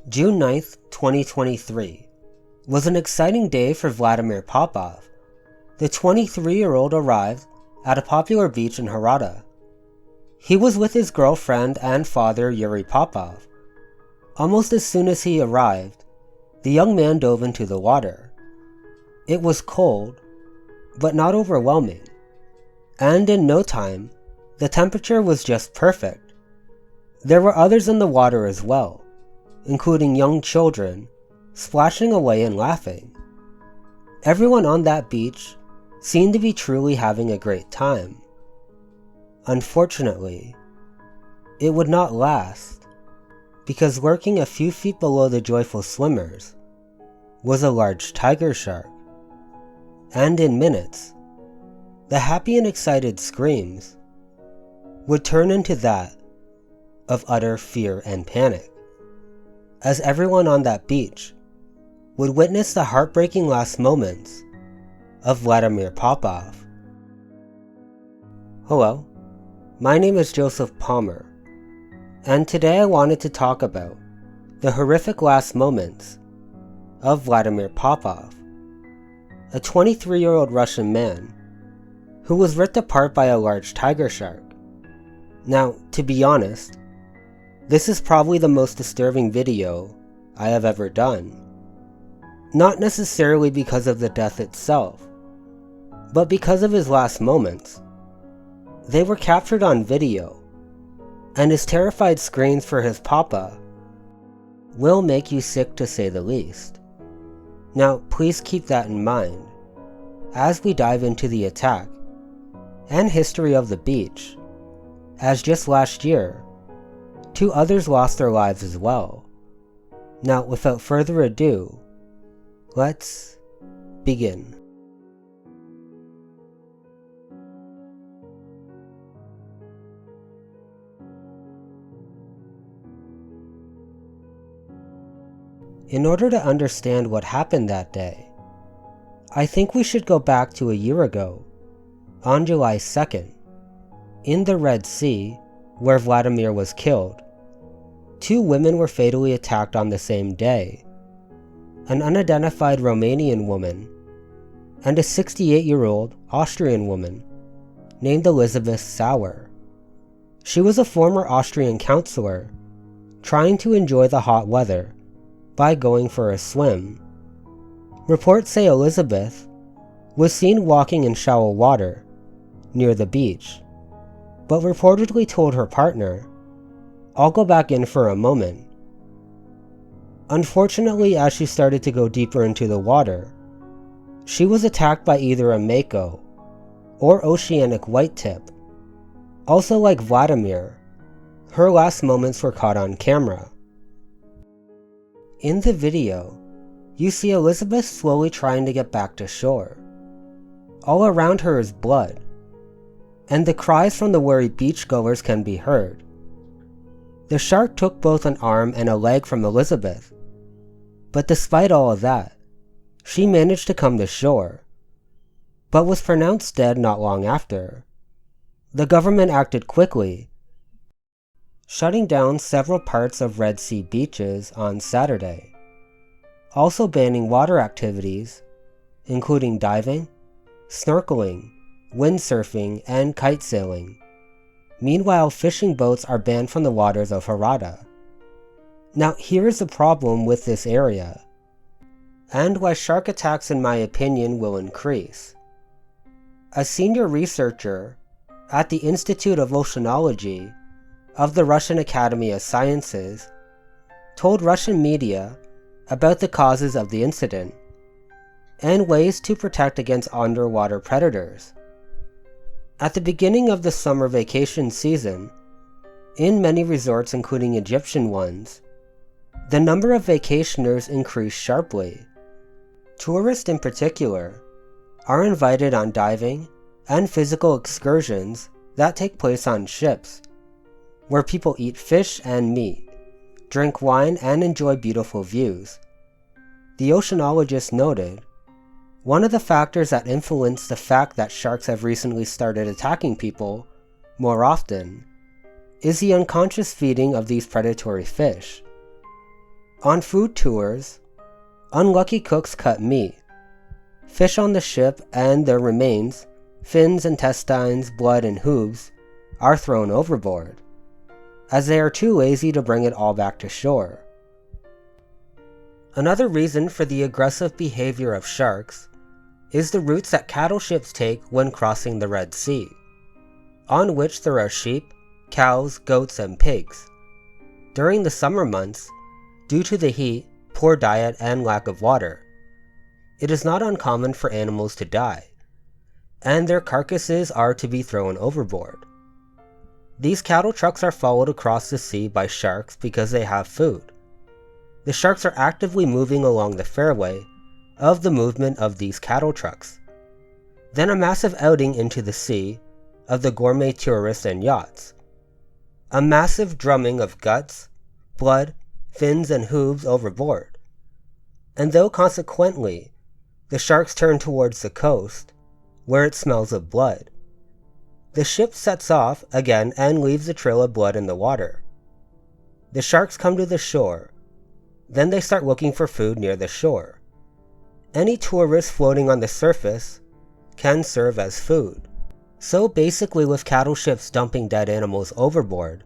June 9th, 2023 was an exciting day for Vladimir Popov. The 23-year-old arrived at a popular beach in Hurghada. He was with his girlfriend and father, Yuri Popov. Almost as soon as he arrived, the young man dove into the water. It was cold, but not overwhelming, and in no time, the temperature was just perfect. There were others in the water as well, including young children, splashing away and laughing. Everyone on that beach seemed to be truly having a great time. Unfortunately, it would not last, because lurking a few feet below the joyful swimmers was a large tiger shark. And in minutes, the happy and excited screams would turn into that of utter fear and panic, as everyone on that beach would witness the heartbreaking last moments of Vladimir Popov. Hello, my name is Joseph Palmer, and today I wanted to talk about the horrific last moments of Vladimir Popov, a 23-year-old Russian man who was ripped apart by a large tiger shark. Now, to be honest, this is probably the most disturbing video I have ever done. Not necessarily because of the death itself, but because of his last moments. They were captured on video, and his terrified screams for his papa will make you sick, to say the least. Now, please keep that in mind as we dive into the attack and history of the beach, as just last year, 2 others lost their lives as well. Now, without further ado, let's begin. In order to understand what happened that day, I think we should go back to a year ago, on July 2nd, in the Red Sea, where Vladimir was killed. 2 women were fatally attacked on the same day, an unidentified Romanian woman and a 68-year-old Austrian woman named Elizabeth Sauer. She was a former Austrian counselor trying to enjoy the hot weather by going for a swim. Reports say Elizabeth was seen walking in shallow water near the beach, but reportedly told her partner, "I'll go back in for a moment." Unfortunately, as she started to go deeper into the water, she was attacked by either a mako or oceanic whitetip. Also, like Vladimir, her last moments were caught on camera. In the video, you see Elizabeth slowly trying to get back to shore. All around her is blood, and the cries from the worried beachgoers can be heard. The shark took both an arm and a leg from Elizabeth, but despite all of that, she managed to come to shore, but was pronounced dead not long after. The government acted quickly, shutting down several parts of Red Sea beaches on Saturday, also banning water activities, including diving, snorkeling, windsurfing, and kite sailing. Meanwhile, fishing boats are banned from the waters of Hurghada. Now, here is the problem with this area, and why shark attacks, in my opinion, will increase. A senior researcher at the Institute of Oceanology of the Russian Academy of Sciences told Russian media about the causes of the incident and ways to protect against underwater predators. At the beginning of the summer vacation season, in many resorts, including Egyptian ones, the number of vacationers increased sharply. Tourists in particular are invited on diving and physical excursions that take place on ships, where people eat fish and meat, drink wine, and enjoy beautiful views. The oceanologist noted, one of the factors that influence the fact that sharks have recently started attacking people more often is the unconscious feeding of these predatory fish. On food tours, unlucky cooks cut meat, fish on the ship, and their remains, fins, intestines, blood, and hooves, are thrown overboard, as they are too lazy to bring it all back to shore. Another reason for the aggressive behavior of sharks is the routes that cattle ships take when crossing the Red Sea, on which there are sheep, cows, goats, and pigs. During the summer months, due to the heat, poor diet, and lack of water, it is not uncommon for animals to die, and their carcasses are to be thrown overboard. These cattle trucks are followed across the sea by sharks because they have food. The sharks are actively moving along the fairway of the movement of these cattle trucks. Then a massive outing into the sea of the gourmet tourists and yachts. A massive drumming of guts, blood, fins, and hooves overboard. And though consequently the sharks turn towards the coast, where it smells of blood, the ship sets off again and leaves a trail of blood in the water. The sharks come to the shore. Then they start looking for food near the shore. Any tourist floating on the surface can serve as food. So basically, with cattle ships dumping dead animals overboard,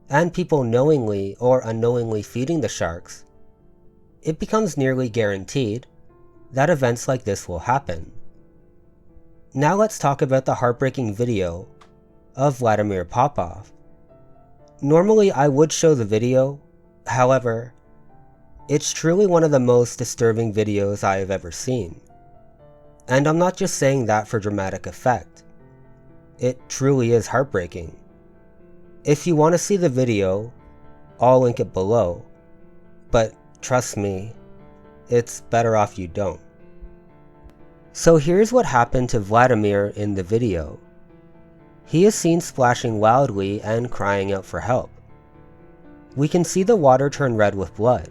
and people knowingly or unknowingly feeding the sharks, it becomes nearly guaranteed that events like this will happen. Now let's talk about the heartbreaking video of Vladimir Popov. Normally I would show the video, however, it's truly one of the most disturbing videos I have ever seen. And I'm not just saying that for dramatic effect. It truly is heartbreaking. If you want to see the video, I'll link it below, but trust me, it's better off you don't. So here's what happened to Vladimir in the video. He is seen splashing loudly and crying out for help. We can see the water turn red with blood.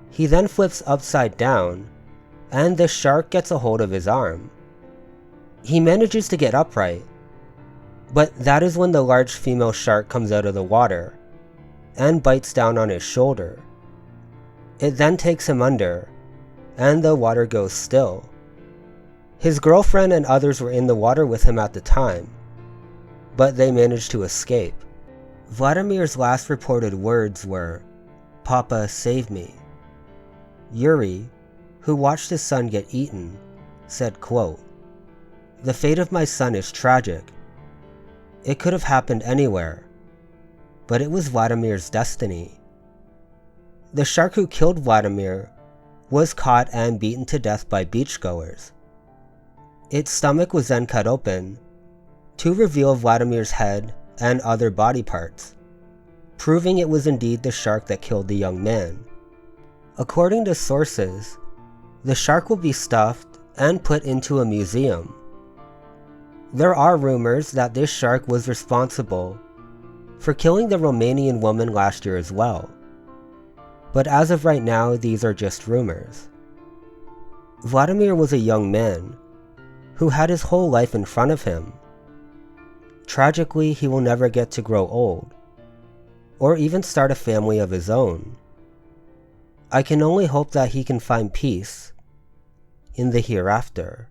He then flips upside down, and the shark gets a hold of his arm. He manages to get upright, but that is when the large female shark comes out of the water and bites down on his shoulder. It then takes him under, and the water goes still. His girlfriend and others were in the water with him at the time, but they managed to escape. Vladimir's last reported words were, "Papa, save me." Yuri, who watched his son get eaten, said, quote, "The fate of my son is tragic. It could have happened anywhere, but it was Vladimir's destiny." The shark who killed Vladimir was caught and beaten to death by beachgoers. Its stomach was then cut open to reveal Vladimir's head and other body parts, proving it was indeed the shark that killed the young man. According to sources, the shark will be stuffed and put into a museum. There are rumors that this shark was responsible for killing the Romanian woman last year as well, but as of right now, these are just rumors. Vladimir was a young man who had his whole life in front of him. Tragically, he will never get to grow old, or even start a family of his own. I can only hope that he can find peace in the hereafter.